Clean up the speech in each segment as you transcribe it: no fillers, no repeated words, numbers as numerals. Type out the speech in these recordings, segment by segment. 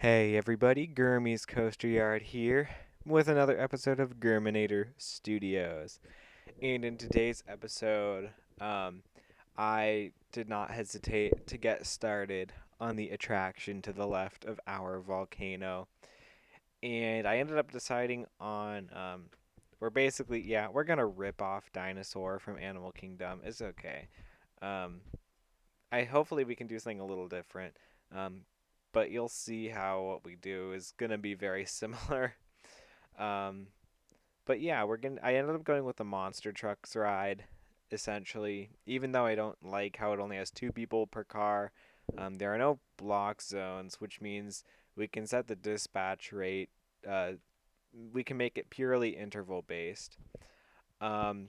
Hey everybody, Gurmy's Coaster Yard here with another episode of Germanator Studios. And in today's episode, um, I did not hesitate to get started on the attraction to the left of our volcano. And I ended up deciding on, we're basically, yeah, we're gonna rip off Dinosaur from Animal Kingdom. It's okay. Um, hopefully we can do something a little different. Um, but you'll see how what we do is gonna be very similar. Um, but yeah, I ended up going with the monster trucks ride, essentially. Even though I don't like how it only has two people per car, there are no block zones, which means we can set the dispatch rate. Uh, we can make it purely interval based. Um,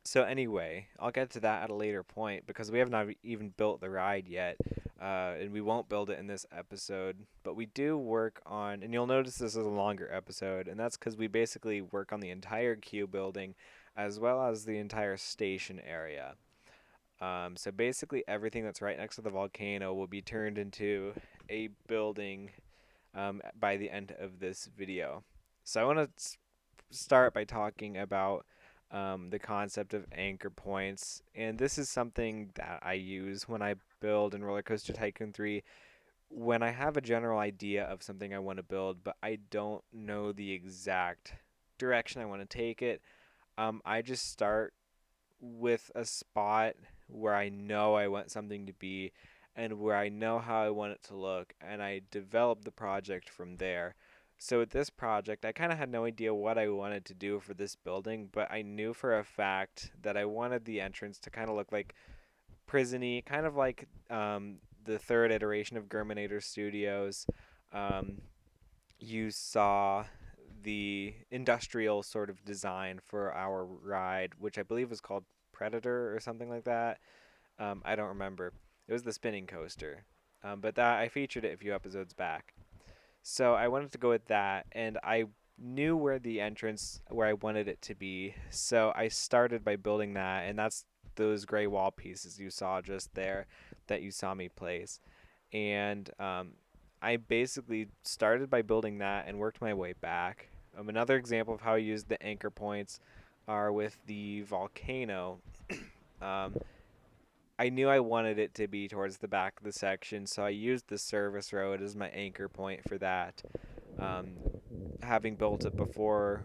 so anyway, I'll get to that at a later point because we have not even built the ride yet, and we won't build it in this episode. But we do work on, and you'll notice this is a longer episode, and that's because we basically work on the entire queue building, as well as the entire station area. So basically, everything that's right next to the volcano will be turned into a building by the end of this video. So I want to start by talking about the concept of anchor points. And this is something that I use when I build in Rollercoaster Tycoon 3 when I have a general idea of something I want to build, but I don't know the exact direction I want to take it. I just start with a spot where I know I want something to be and where I know how I want it to look, and I develop the project from there. So with this project, I kind of had no idea what I wanted to do for this building, but I knew for a fact that I wanted the entrance to kind of look like prisony, kind of like the third iteration of Germanator Studios. Um, you saw the industrial sort of design for our ride, which I believe was called Predator or something like that. I don't remember. It was the spinning coaster, but that I featured it a few episodes back. So I wanted to go with that, and I knew where I wanted it to be. So I started by building that, and that's those gray wall pieces you saw just there that you saw me place. And I basically started by building that and worked my way back. Another example of how I used the anchor points are with the volcano. Um, I knew I wanted it to be towards the back of the section, so I used the service road as my anchor point for that. Um, Having built it before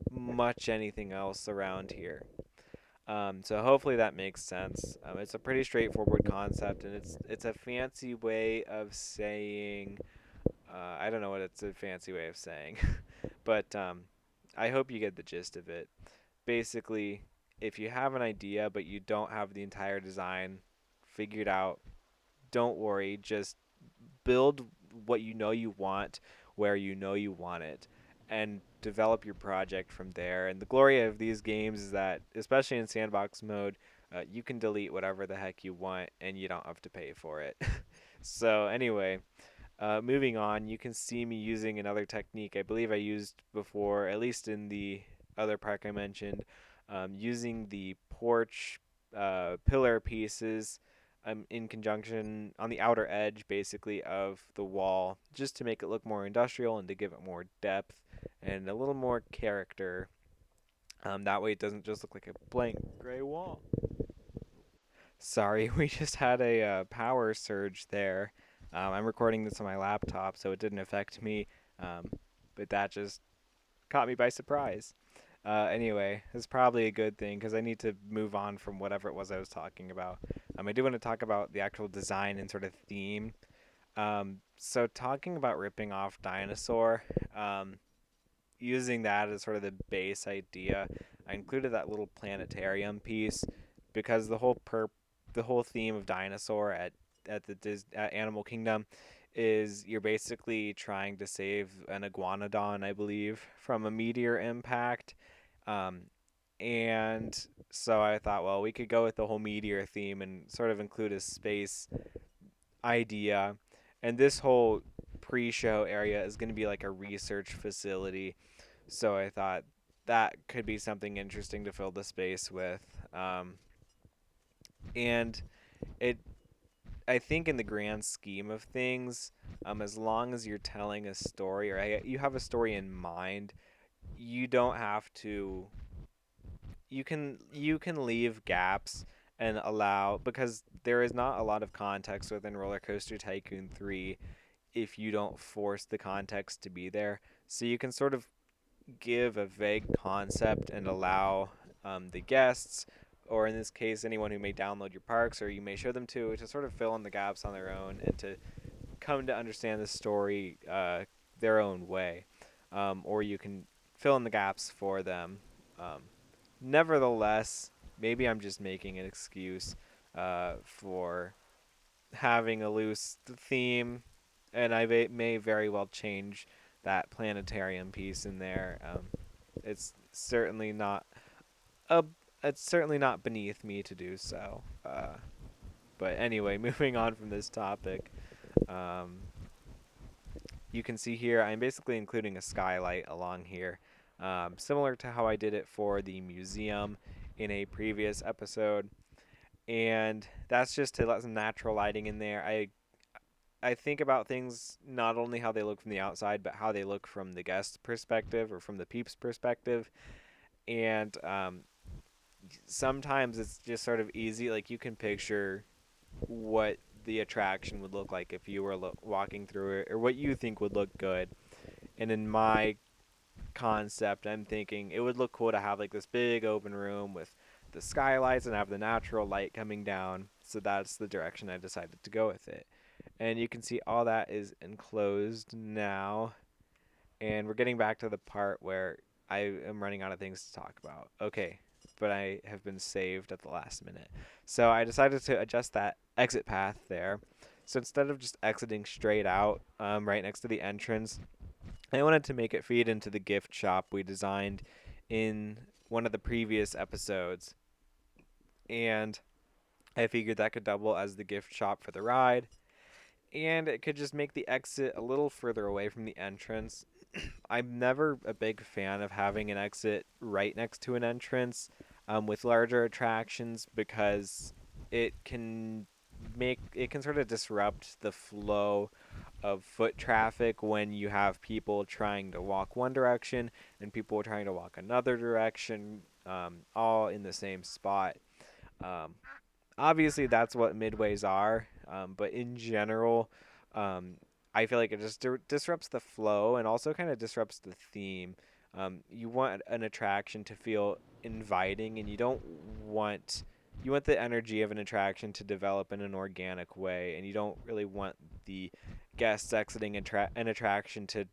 much anything else around here. So hopefully that makes sense. It's a pretty straightforward concept, and it's a fancy way of saying. I don't know what it's a fancy way of saying, but I hope you get the gist of it. Basically, if you have an idea but you don't have the entire design figured out, don't worry. Just build what you know you want where you know you want it and develop your project from there. And the glory of these games is that, especially in sandbox mode, you can delete whatever the heck you want and you don't have to pay for it. So, anyway, moving on, you can see me using another technique I believe I used before, at least in the other park I mentioned, using the porch pillar pieces in conjunction on the outer edge, basically, of the wall, just to make it look more industrial and to give it more depth and a little more character. That way it doesn't just look like a blank gray wall. Sorry, we just had a power surge there. I'm recording this on my laptop, so it didn't affect me, um, but that just caught me by surprise. Anyway, it's probably a good thing because I need to move on from whatever it was I was talking about. I do want to talk about the actual design and sort of theme. So talking about ripping off Dinosaur, um, using that as sort of the base idea, I included that little planetarium piece because the whole theme of Dinosaur at Animal Kingdom is you're basically trying to save an iguanodon, I believe, from a meteor impact. Um, and so I thought, well, we could go with the whole meteor theme and sort of include a space idea. And this whole pre-show area is going to be like a research facility, so I thought that could be something interesting to fill the space with. And it I think in the grand scheme of things, as long as you're telling a story or you have a story in mind, you don't have to. You can leave gaps and allow, because there is not a lot of context within Rollercoaster Tycoon 3 if you don't force the context to be there. So you can sort of give a vague concept and allow the guests, or in this case, anyone who may download your parks or you may show them to sort of fill in the gaps on their own and to come to understand the story their own way. Or you can fill in the gaps for them. Um, Nevertheless, maybe I'm just making an excuse for having a loose theme, and I may very well change that planetarium piece in there. It's certainly not a it's certainly not beneath me to do so. But anyway, moving on from this topic, um, you can see here I'm basically including a skylight along here, similar to how I did it for the museum in a previous episode, and that's just to let some natural lighting in there. I think about things not only how they look from the outside, but how they look from the guest perspective or from the peeps perspective. And sometimes it's just sort of easy. Like you can picture what the attraction would look like if you were walking through it, or what you think would look good. And in my concept, I'm thinking it would look cool to have like this big open room with the skylights and have the natural light coming down. So that's the direction I decided to go with it. And you can see all that is enclosed now. And we're getting back to the part where I am running out of things to talk about. Okay, but I have been saved at the last minute. So I decided to adjust that exit path there. So instead of just exiting straight out right next to the entrance, I wanted to make it feed into the gift shop we designed in one of the previous episodes. And I figured that could double as the gift shop for the ride. And it could just make the exit a little further away from the entrance. I'm never a big fan of having an exit right next to an entrance with larger attractions, because it can sort of disrupt the flow of foot traffic when you have people trying to walk one direction and people trying to walk another direction, all in the same spot. Um, Obviously that's what midways are, but in general, um, I feel like it just disrupts the flow and also kind of disrupts the theme. You want an attraction to feel inviting, and you want the energy of an attraction to develop in an organic way, and you don't really want the guests exiting an attraction to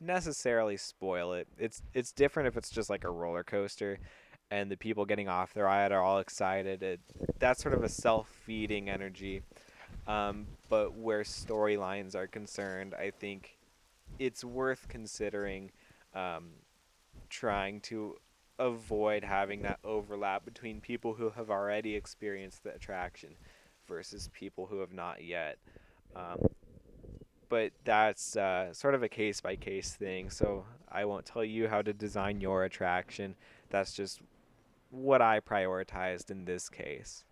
necessarily spoil it. It's different if it's just like a roller coaster and the people getting off the ride are all excited. That's sort of a self-feeding energy. But where storylines are concerned, I think it's worth considering um, trying to avoid having that overlap between people who have already experienced the attraction versus people who have not yet. Um, but that's sort of a case by case thing, so I won't tell you how to design your attraction. That's just what I prioritized in this case.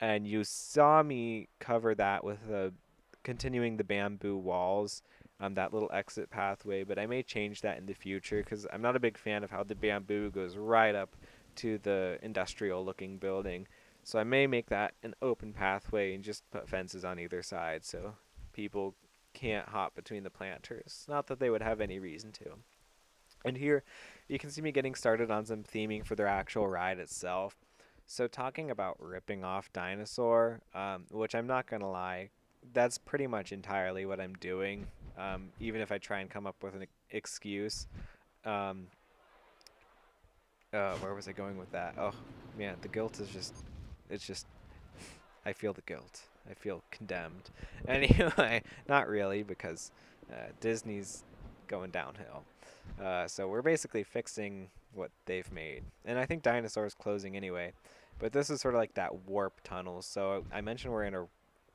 And you saw me cover that with continuing the bamboo walls, that little exit pathway, but I may change that in the future because I'm not a big fan of how the bamboo goes right up to the industrial looking building. So I may make that an open pathway and just put fences on either side so people can't hop between the planters. Not that they would have any reason to. And here you can see me getting started on some theming for their actual ride itself. So talking about ripping off Dinosaur, which I'm not going to lie, that's pretty much entirely what I'm doing, even if I try and come up with an excuse. Um, where was I going with that? Oh, man, the guilt is it's just, I feel the guilt. I feel condemned. Anyway, not really, because Disney's going downhill. So we're basically fixing what they've made. And I think Dinosaur is closing anyway. But this is sort of like that warp tunnel. So I mentioned we're in a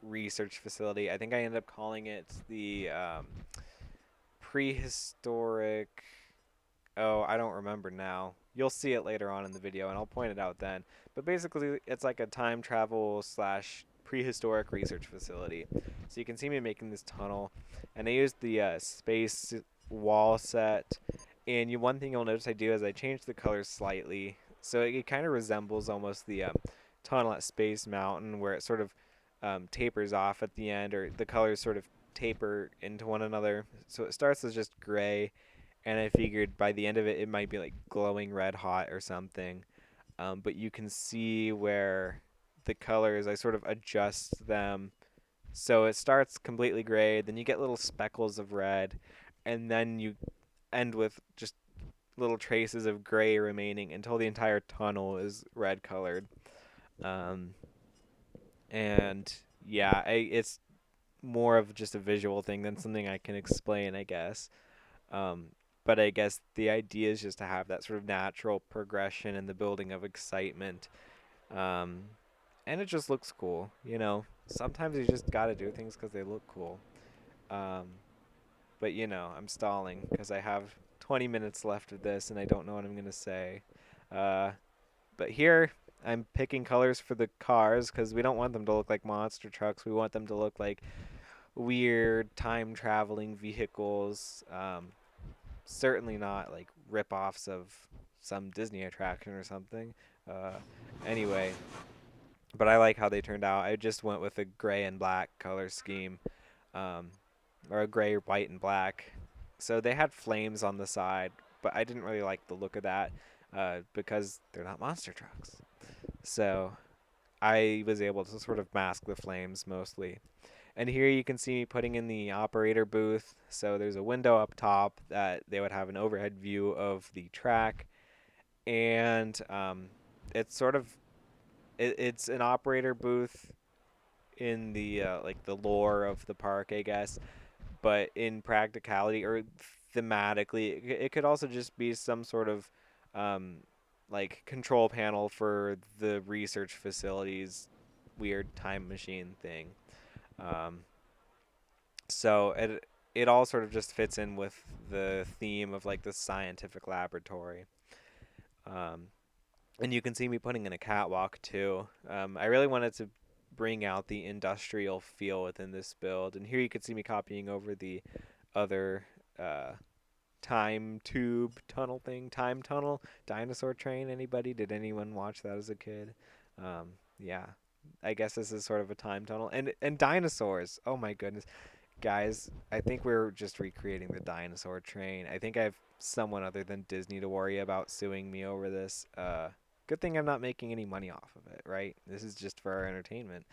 research facility. I think I ended up calling it the prehistoric. Oh, I don't remember now. You'll see it later on in the video, and I'll point it out then. But basically, it's like a time travel slash prehistoric research facility. So you can see me making this tunnel, and I used the space wall set. And one thing you'll notice I do is I change the colors slightly, so it kind of resembles almost the tunnel at Space Mountain, where it sort of tapers off at the end, or the colors sort of taper into one another. So it starts as just gray, and I figured by the end of it, it might be like glowing red hot or something. But you can see where the colors, I sort of adjust them. So it starts completely gray, then you get little speckles of red, and then you end with just little traces of gray remaining until the entire tunnel is red colored. Um, and yeah, it's more of just a visual thing than something I can explain, I guess. Um, but I guess the idea is just to have that sort of natural progression and the building of excitement. Um, and it just looks cool, you know. Sometimes you just gotta do things because they look cool. Um, but I'm stalling because I have 20 minutes left of this and I don't know what I'm gonna say. Uh, but here I'm picking colors for the cars because we don't want them to look like monster trucks. We want them to look like weird time traveling vehicles. Certainly not like rip-offs of some Disney attraction or something. Uh, anyway, but I like how they turned out. I just went with a gray and black color scheme, um, or a gray, white, and black. So they had flames on the side, but I didn't really like the look of that because they're not monster trucks. So I was able to sort of mask the flames mostly. And here you can see me putting in the operator booth. So there's a window up top that they would have an overhead view of the track, and it's sort of it's an operator booth in the like the lore of the park, I guess. But in practicality or thematically, it could also just be some sort of um, like control panel for the research facilities weird time machine thing. Um, so it all sort of just fits in with the theme of like the scientific laboratory. Um, and you can see me putting in a catwalk too. I really wanted to bring out the industrial feel within this build, and here you can see me copying over the other uh, time tube tunnel thing, time tunnel, dinosaur train. Anybody? Did anyone watch that as a kid? Yeah, I guess this is sort of a time tunnel, and dinosaurs. Oh my goodness, guys! I think we're just recreating the dinosaur train. I think I have someone other than Disney to worry about suing me over this. Good thing I'm not making any money off of it, right? This is just for our entertainment.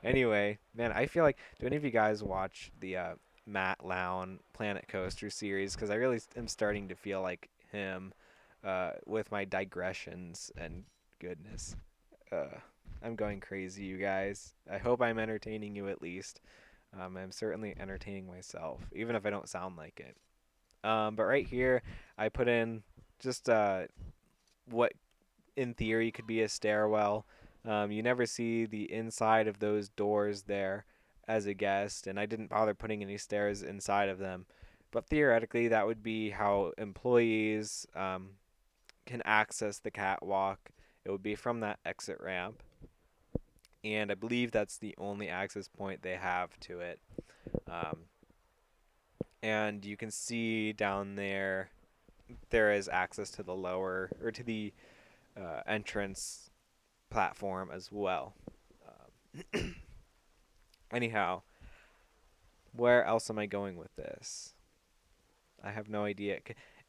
Anyway, man, I feel like do any of you guys watch the Matt Lown Planet Coaster series? Because I really am starting to feel like him with my digressions and goodness. Uh, I'm going crazy, you guys. I hope I'm entertaining you at least. I'm certainly entertaining myself, even if I don't sound like it. But right here, I put in just what in theory could be a stairwell. You never see the inside of those doors there as a guest, and I didn't bother putting any stairs inside of them. But theoretically, that would be how employees can access the catwalk. It would be from that exit ramp, and I believe that's the only access point they have to it. Um, and you can see down there, there is access to the lower or to the entrance platform as well. Anyhow, where else am I going with this? I have no idea.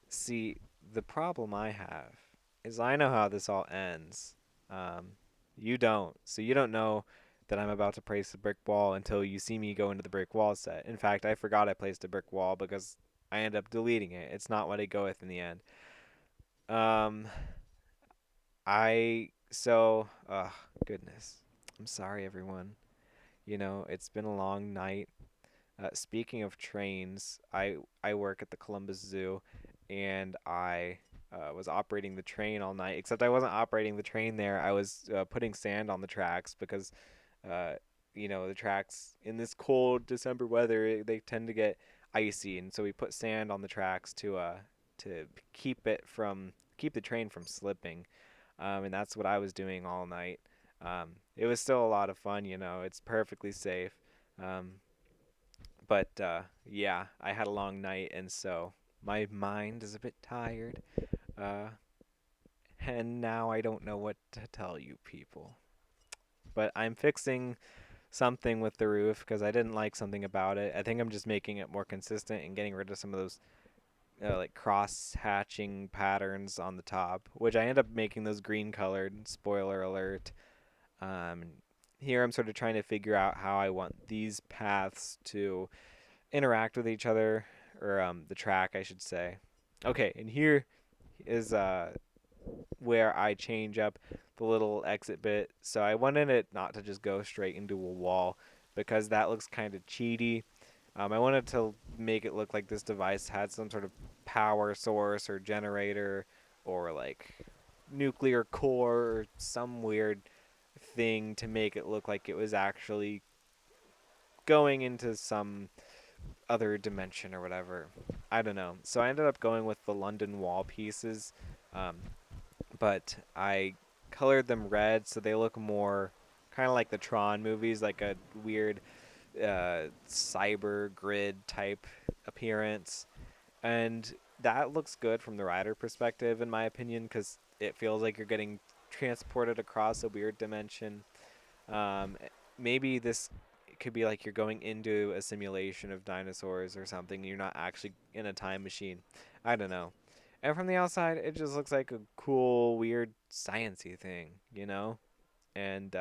See, the problem I have is I know how this all ends. Um, you don't. So you don't know that I'm about to place a brick wall until you see me go into the brick wall set. In fact, I forgot I placed a brick wall because I end up deleting it. It's not what I go with in the end. Um, goodness. I'm sorry, everyone. It's been a long night. Speaking of trains, I work at the Columbus Zoo, and I was operating the train all night. Except I wasn't operating the train there. I was putting sand on the tracks because, uh, the tracks in this cold December weather they tend to get icy, and so we put sand on the tracks to keep the train from slipping, and that's what I was doing all night. It was still a lot of fun, you know. It's perfectly safe. Um, but yeah, I had a long night, and so my mind is a bit tired. Uh, and now I don't know what to tell you people. But I'm fixing something with the roof because I didn't like something about it. I think I'm just making it more consistent and getting rid of some of those like cross hatching patterns on the top, which I end up making those green colored. Spoiler alert. Um, Here I'm sort of trying to figure out how I want these paths to interact with each other, or the track, I should say. Okay, and here is where I change up the little exit bit. So I wanted it not to just go straight into a wall because that looks kind of cheaty. I wanted to make it look like this device had some sort of power source or generator or like nuclear core or some weird thing to make it look like it was actually going into some other dimension or whatever. I don't know. So I ended up going with the London wall pieces, um, but I colored them red so they look more kind of like the Tron movies, like a weird cyber grid type appearance. And that looks good from the rider perspective, in my opinion, because it feels like you're getting transported across a weird dimension. Um, Maybe this could be like you're going into a simulation of dinosaurs or something. You're not actually in a time machine. I don't know. And from the outside, it just looks like a cool, weird, sciency thing, you know? And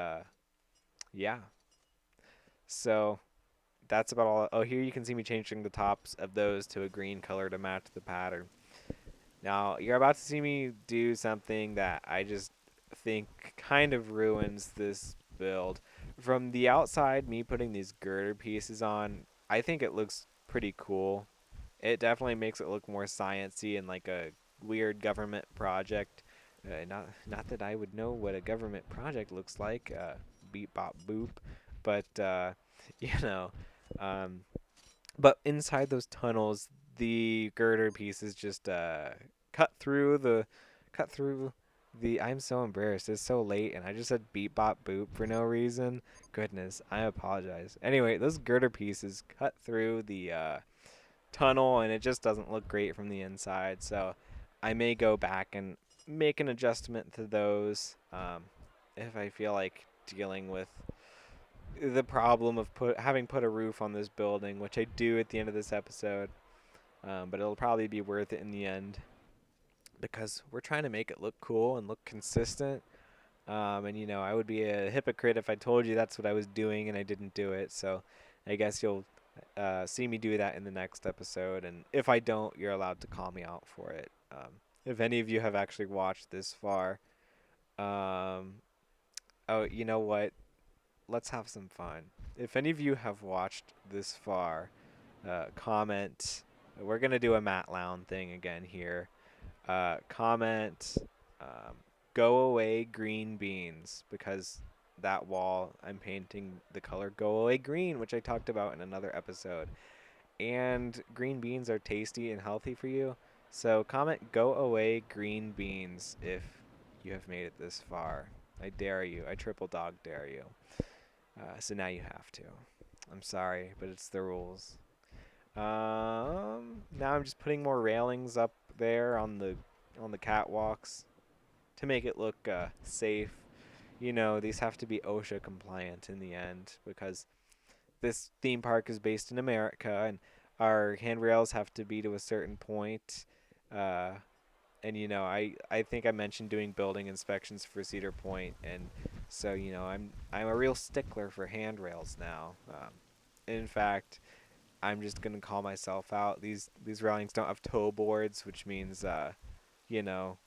yeah. So that's about all. Oh, here you can see me changing the tops of those to a green color to match the pattern. Now, you're about to see me do something that I just think kind of ruins this build. From the outside, me putting these girder pieces on, I think it looks pretty cool. It definitely makes it look more sciency and like a weird government project. Not that I would know what a government project looks like. Beep bop boop, but you know, um, but inside those tunnels, the girder pieces just cut through the cut through the. I'm so embarrassed. It's so late, and I just said beep bop boop for no reason. Goodness, I apologize. Anyway, those girder pieces cut through the tunnel, and it just doesn't look great from the inside. So I may go back and make an adjustment to those if I feel like dealing with the problem of having put a roof on this building, which I do at the end of this episode. But it'll probably be worth it in the end because we're trying to make it look cool and look consistent. And you know, I would be a hypocrite if I told you that's what I was doing and I didn't do it. So I guess you'll see me do that in the next episode. And if I don't, you're allowed to call me out for it. If any of you have actually watched this far, um, oh, you know what? Let's have some fun. If any of you have watched this far, comment. We're gonna do a Matt Lown thing again here. Comment. Um, Go away green beans because that wall I'm painting the color go away green, which I talked about in another episode. And green beans are tasty and healthy for you. So comment go away green beans if you have made it this far. I dare you. I triple dog dare you. So now you have to. I'm sorry, but it's the rules. Now I'm just putting more railings up there on the catwalks to make it look safe. You know, these have to be OSHA compliant in the end because this theme park is based in America and our handrails have to be to a certain point. Uh, and you know, I think I mentioned doing building inspections for Cedar Point, and so you know, I'm a real stickler for handrails now. In fact, I'm just gonna call myself out. These railings don't have toe boards, which means you know,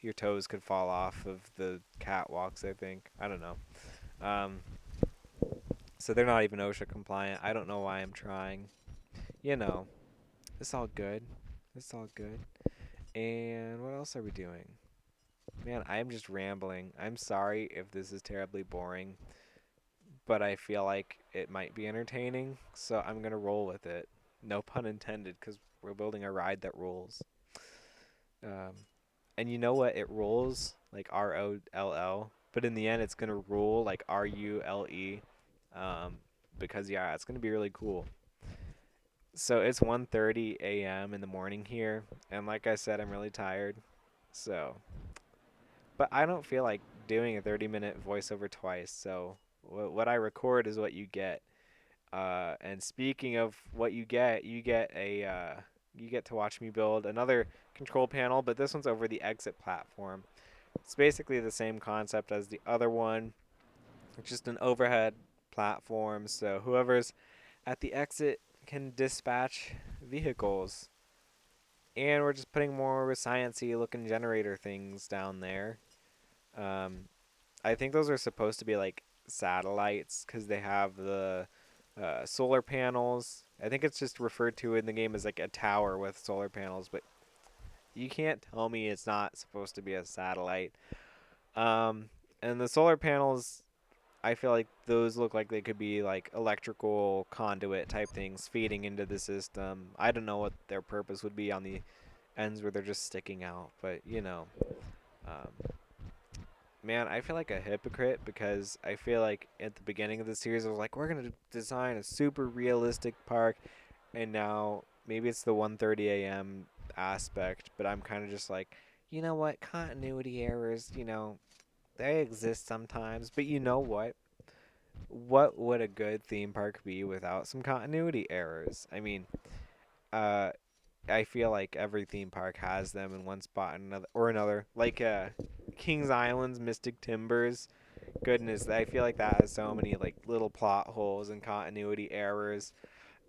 your toes could fall off of the catwalks. I think I don't know. Um, so they're not even OSHA compliant. I don't know why I'm trying. You know, it's all good. It's all good. And what else are we doing? Man, I'm just rambling. I'm sorry if this is terribly boring, but I feel like it might be entertaining, so I'm gonna roll with it. No pun intended, because we're building a ride that rolls. Um, and you know what? It rolls like ROLL. but in the end, it's gonna rule like RULE, um, because yeah, it's gonna be really cool. So it's 1:30 a.m. in the morning here, and like I said, I'm really tired. So, but I don't feel like doing a 30-minute voiceover twice. So what I record is what you get. And speaking of what you get to watch me build another control panel, but this one's over the exit platform. It's basically the same concept as the other one. It's just an overhead platform, so whoever's at the exit can dispatch vehicles. And we're just putting more sciencey looking generator things down there. Um, I think those are supposed to be like satellites because they have the solar panels. I think it's just referred to in the game as like a tower with solar panels, but you can't tell me it's not supposed to be a satellite. Um, and the solar panels, I feel like those look like they could be like electrical conduit type things feeding into the system. I don't know what their purpose would be on the ends where they're just sticking out, but um, man, I feel like a hypocrite because I feel like at the beginning of the series, I was like, we're gonna design a super realistic park, and now maybe it's the 1:30 a.m. aspect, but I'm kind of just like, you know what, continuity errors, they exist sometimes, but you know what? What would a good theme park be without some continuity errors? I mean, uh, I feel like every theme park has them in one spot or another. Like Kings Island's Mystic Timbers. Goodness, I feel like that has so many like little plot holes and continuity errors.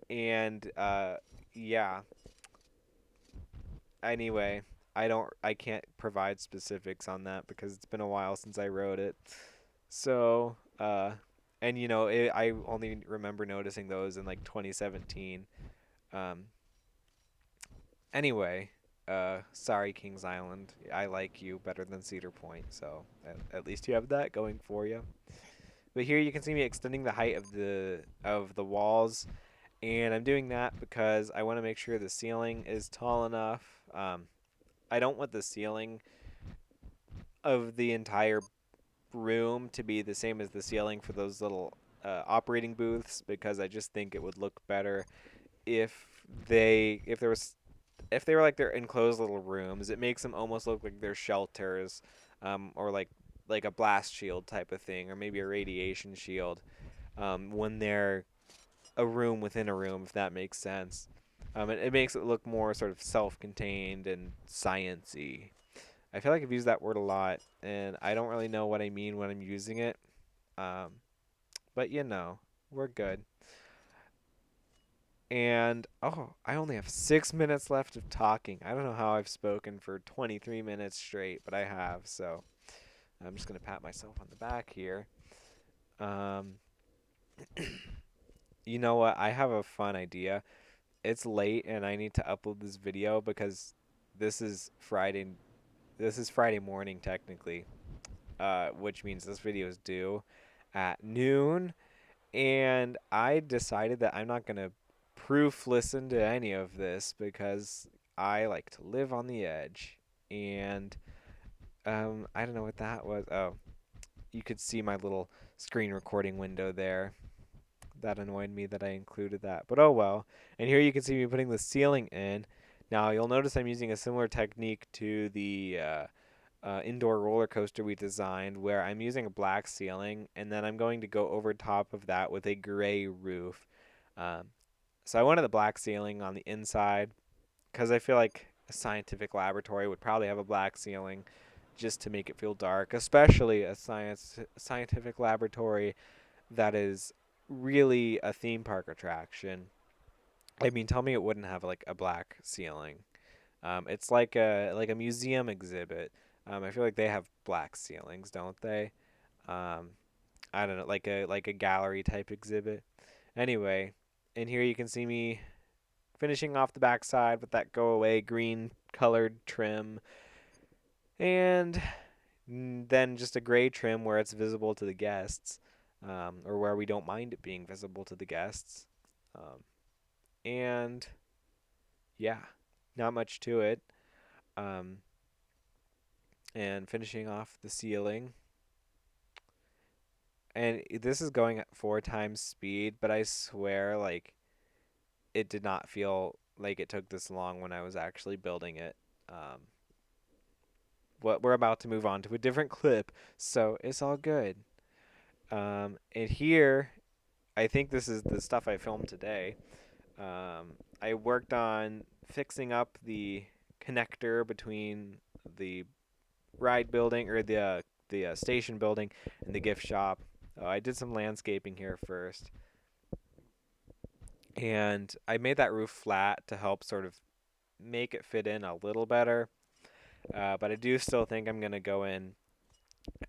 And yeah. Anyway, I can't provide specifics on that because it's been a while since I wrote it. So, and I only remember noticing those in like 2017. Um, Anyway, sorry, Kings Island. I like you better than Cedar Point, so at least you have that going for you. But here you can see me extending the height of the walls, and I'm doing that because I want to make sure the ceiling is tall enough. I don't want the ceiling of the entire room to be the same as the ceiling for those little operating booths because I just think it would look better if if they were like their enclosed little rooms. It makes them almost look like they're shelters, or like a blast shield type of thing, or maybe a radiation shield. When they're a room within a room, if that makes sense. It makes it look more sort of self-contained and sciency. I feel like I've used that word a lot, and I don't really know what I mean when I'm using it. Um, but we're good. And oh, I only have 6 minutes left of talking. I don't know how I've spoken for 23 minutes straight, but I have. So I'm just gonna pat myself on the back here. Um, you know what? I have a fun idea. It's late, and I need to upload this video because this is Friday. This is Friday morning technically, which means this video is due at noon. And I decided that I'm not gonna proof listen to any of this because I like to live on the edge. And I don't know what that was. Oh, you could see my little screen recording window there. That annoyed me that I included that, but oh well. And here you can see me putting the ceiling in. Now you'll notice I'm using a similar technique to the indoor roller coaster we designed, where I'm using a black ceiling, and then I'm going to go over top of that with a gray roof. Um, so I wanted the black ceiling on the inside because I feel like a scientific laboratory would probably have a black ceiling just to make it feel dark, especially a scientific laboratory that is really a theme park attraction. I mean, tell me it wouldn't have like a black ceiling. It's like a museum exhibit. I feel like they have black ceilings, don't they? Um, I don't know, like a gallery type exhibit. Anyway, in here you can see me finishing off the backside with that go away green colored trim, and then just a gray trim where it's visible to the guests, or where we don't mind it being visible to the guests. Um, and yeah, not much to it. Um, and finishing off the ceiling. And this is going at 4 times speed, but I swear, like, it did not feel like it took this long when I was actually building it. Um, what we're about to move on to a different clip, so it's all good. And here, I think this is the stuff I filmed today. I worked on fixing up the connector between the ride building or the station building and the gift shop. I did some landscaping here first, and I made that roof flat to help sort of make it fit in a little better. But I do still think I'm gonna go in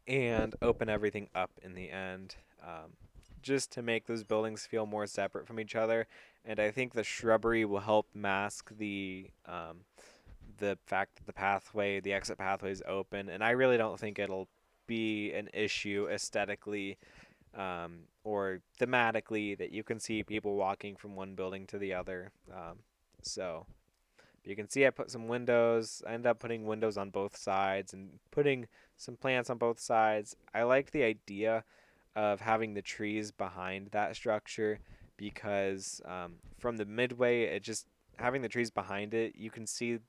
and open everything up in the end, just to make those buildings feel more separate from each other. And I think the shrubbery will help mask the fact that the exit pathway is open. And I really don't think it'll be an issue aesthetically, or thematically, that you can see people walking from one building to the other. So you can see I put some windows. I ended up putting windows on both sides and putting some plants on both sides. I liked the idea of having the trees behind that structure because, from the midway, it just having the trees behind it, you can see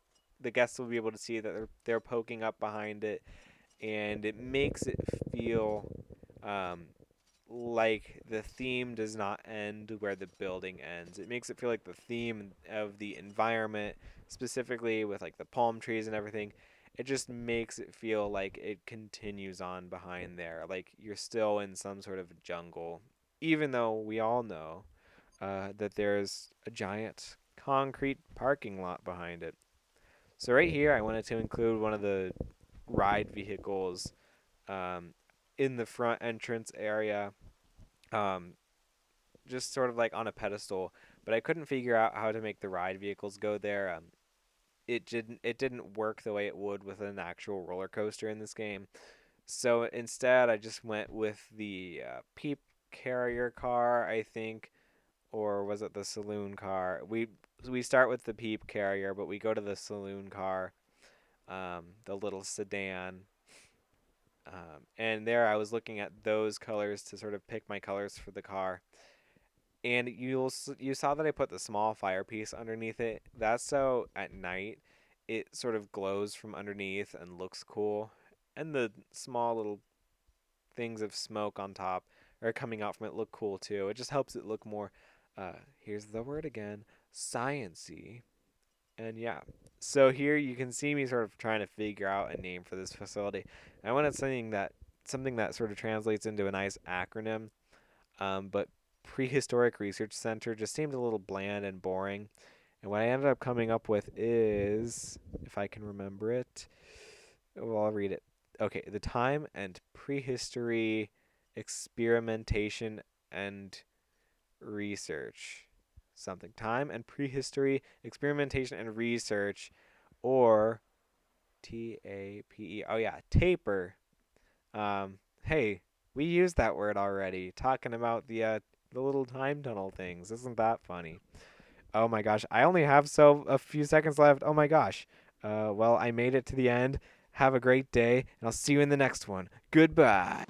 the guests will be able to see that they're poking up behind it, and it makes it feel, um, like the theme does not end where the building ends. It makes it feel like the theme of the environment, specifically with like the palm trees and everything, it just makes it feel like it continues on behind there. Like you're still in some sort of jungle, even though we all know that there's a giant concrete parking lot behind it. So, right here, I wanted to include one of the ride vehicles, um, in the front entrance area, um, just sort of like on a pedestal. But I couldn't figure out how to make the ride vehicles go there. It didn't work the way it would with an actual roller coaster in this game. So instead, I just went with the Peep Carrier car, I think, or was it the saloon car? We start with the Peep Carrier, but we go to the saloon car, the little sedan. And there, I was looking at those colors to sort of pick my colors for the car. And you saw that I put the small fire piece underneath it. That's so at night it sort of glows from underneath and looks cool. And the small little things of smoke on top or coming out from it look cool too. It just helps it look more, here's the word again, sciency. And yeah. So here you can see me sort of trying to figure out a name for this facility. I wanted something that sort of translates into a nice acronym, but prehistoric research center just seemed a little bland and boring. And what I ended up coming up with is, if I can remember it, well, I'll read it. Okay, the time and prehistory experimentation and research. Something. Time and prehistory experimentation and research, or TAPE. Oh, yeah, taper. Hey, we used that word already, talking about the little time tunnel things. Isn't that funny? Oh my gosh, I only have a few seconds left. Oh my gosh. Well, I made it to the end. Have a great day, and I'll see you in the next one. Goodbye.